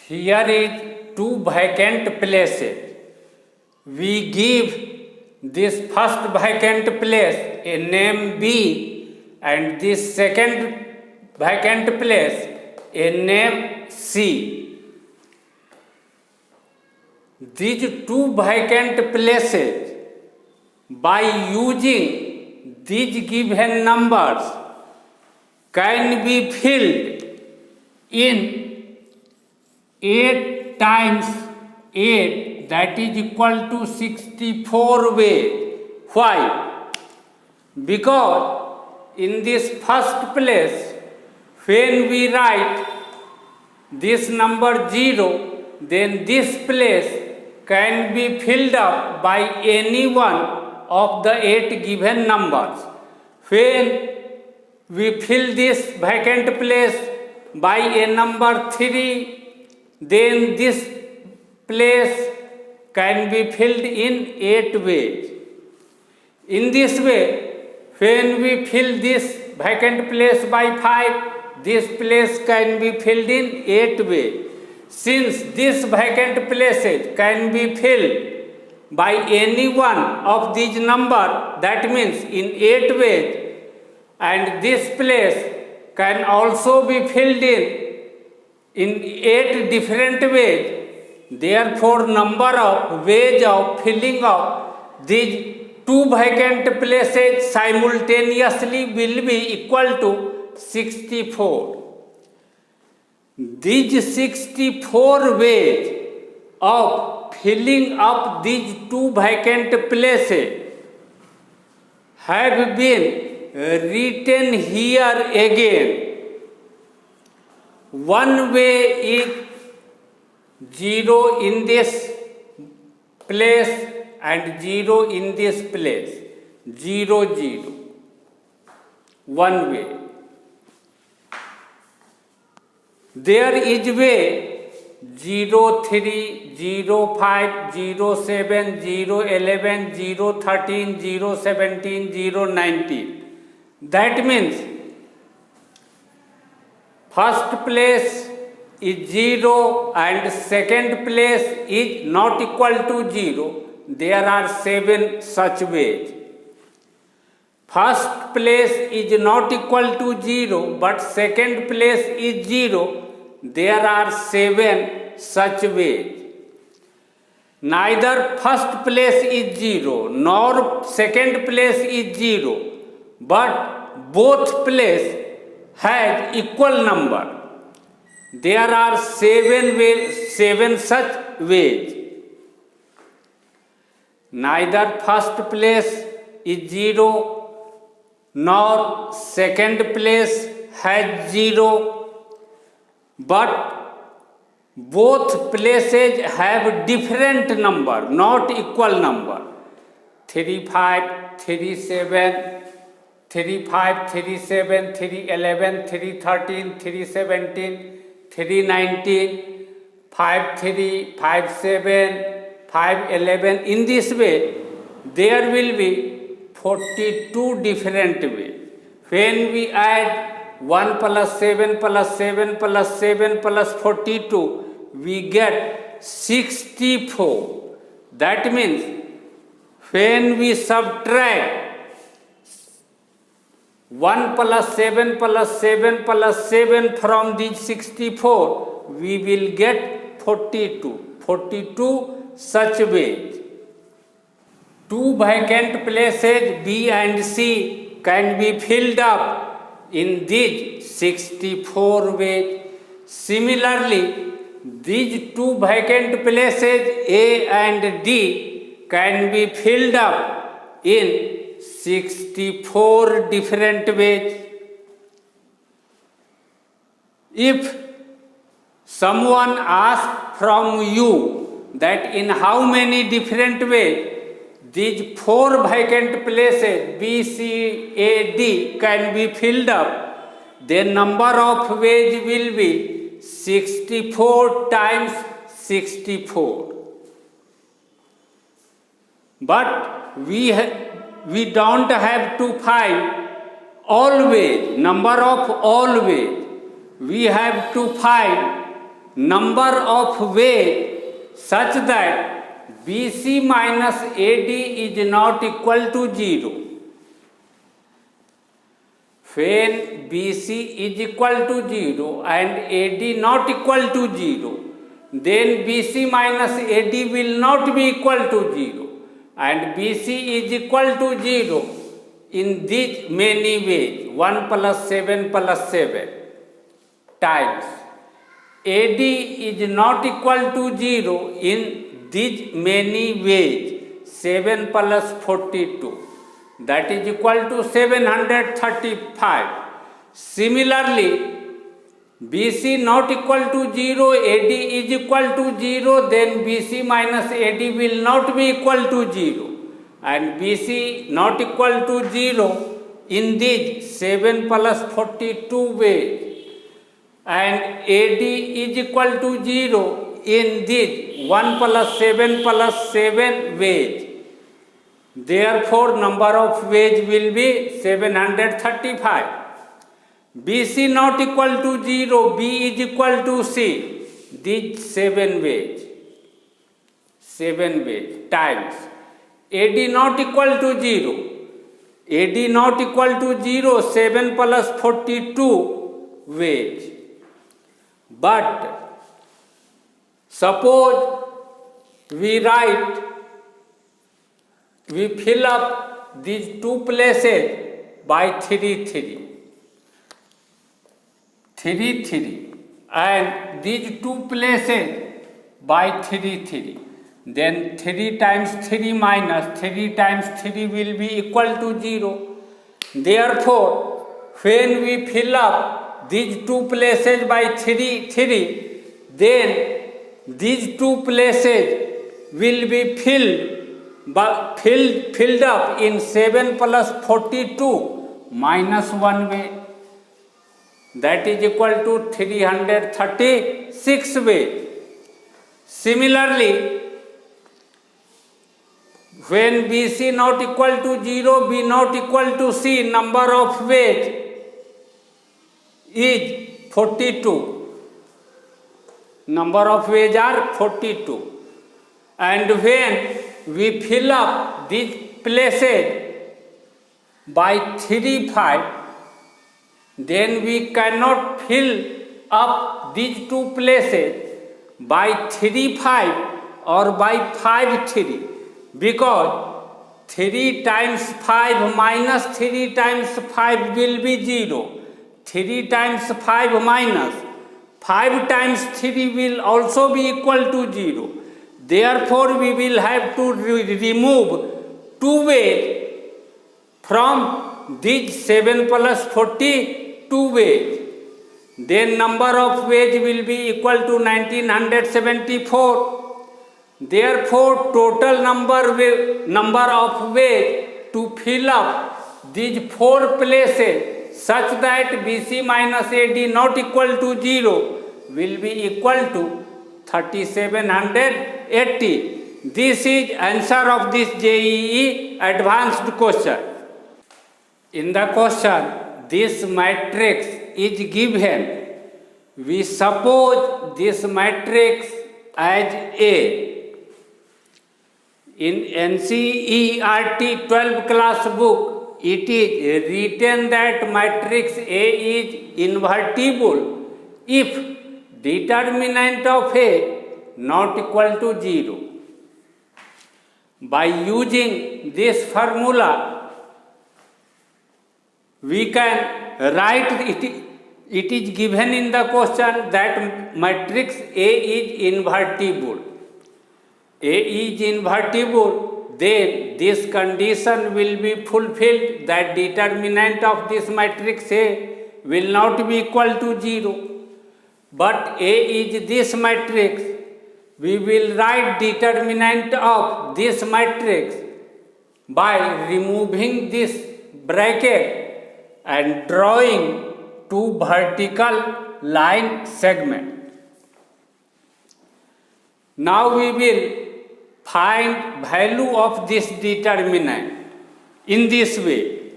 Here is two vacant places. We give this first vacant place a name B and this second vacant place a name C. These two vacant places, by using these given numbers, can be filled in 8 times 8, that is equal to 64 ways. Why? Because in this first place, when we write this number 0, then this place can be filled up by any one of the 8 given numbers. When we fill this vacant place by a number 3, then this place can be filled in 8 ways. In this way, when we fill this vacant place by 5, this place can be filled in 8 ways. Since these vacant places can be filled by any one of these numbers, that means in 8 ways, and this place can also be filled in 8 different ways. Therefore, number of ways of filling up these two vacant places simultaneously will be equal to 64. These 64 ways of filling up these two vacant places have been written here again. One way is 0 in this place and 0 in this place. 0, 0. One way. There is way 0, 3, 0, 5, 0, 7, 0, 11, 0, 13, 0, 17, 0, 19. That means first place is 0 and second place is not equal to 0. There are 7 such ways. First place is not equal to 0 but second place is 0. There are 7 such ways. Neither first place is 0 nor second place is 0, but both places has equal number. There are 7 such ways. Neither first place is 0 nor second place has 0, but both places have different number, not equal number. 3, 5, 3, 7, 3, 5, 3, 7, 3, 11, 3, 13, 3, 17, 3, 19, 5, 3, 5, 7, 5, 11. In this way, there will be 42 different ways. When we add 1 plus 7 plus 7 plus 7 plus 42, we get 64. That means when we subtract 1 plus 7 plus 7 plus 7 from these 64, we will get 42. 42 such ways. Two vacant places B and C can be filled up in these 64 ways. Similarly, these two vacant places A and D can be filled up in 64 different ways. If someone asks from you that in how many different ways these 4 vacant places B, C, A, D can be filled up, the number of ways will be 64 times 64. But we don't have to find all ways, number of all ways. We have to find number of waves such that BC minus AD is not equal to 0. When BC is equal to 0 and AD not equal to 0, then BC minus AD will not be equal to 0, and BC is equal to 0 in these many ways, 1 plus 7 plus 7 times. AD is not equal to 0 in these many ways, 7 plus 42. That is equal to 735. Similarly, BC not equal to 0, AD is equal to 0, then BC minus AD will not be equal to 0. And BC not equal to 0 in these 7 plus 42 ways. And AD is equal to 0 in these 1 plus 7 plus 7 ways. Therefore, number of ways will be 735. BC not equal to 0, B is equal to C. These 7 ways times. AD not equal to 0. AD not equal to 0, 7 plus 42 ways. But suppose we fill up these two places by 3, 3, and these two places by 3. Then 3 times 3 minus 3 times 3 will be equal to 0. Therefore, when we fill up these two places by 3, then these two places will be filled up in 7 plus 42 minus 1 way. That is equal to 336 way. Similarly, when BC not equal to 0, B not equal to C, number of ways is 42. Number of ways are 42. And when we fill up these places by 3, 5, then we cannot fill up these two places by 3, 5 or by 5, 3, because 3 times 5 minus 3 times 5 will be 0. 3 times 5 minus 5 times 3 will also be equal to 0. Therefore, we will have to remove 2 ways from these 7 plus 42 ways. Then number of ways will be equal to 1974. Therefore, total number of ways to fill up these 4 places such that BC minus AD not equal to 0 will be equal to 3780. This is answer of this JEE advanced question. In the question, this matrix is given. We suppose this matrix as A. In NCERT 12 class book, it is written that matrix A is invertible if determinant of A not equal to 0. By using this formula, we can write it is given in the question that matrix A is invertible. A is invertible, then this condition will be fulfilled that determinant of this matrix A will not be equal to 0. But A is this matrix. We will write determinant of this matrix by removing this bracket and drawing 2 vertical line segments. Now we will find value of this determinant in this way.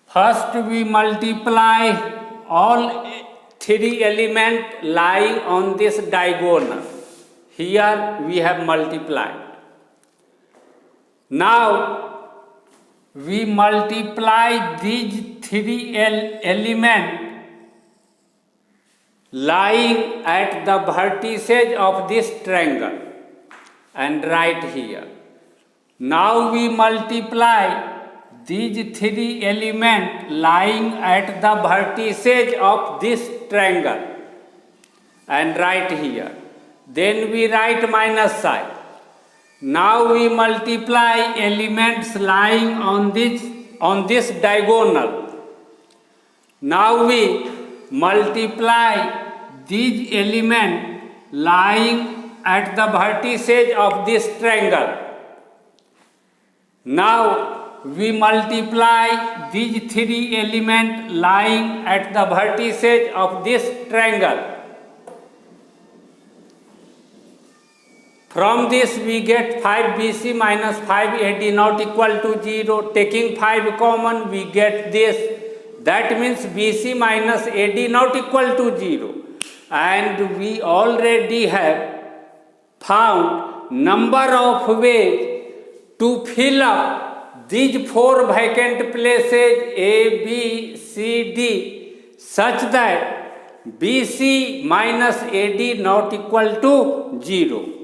First we multiply all three element lying on this diagonal. Here we have multiplied. Now we multiply these three element lying at the vertices of this triangle and write here. Now we multiply these three elements lying at the vertices of this triangle and write here. Then we write minus sign. Now we multiply elements lying on this diagonal. Now we multiply these elements lying at the vertices of this triangle. Now we multiply these three elements lying at the vertices of this triangle. From this we get 5BC minus 5AD not equal to 0. Taking 5 common we get this. That means BC minus AD not equal to 0. And we already have found number of ways to fill up these 4 vacant places A, B, C, D such that BC minus AD not equal to 0.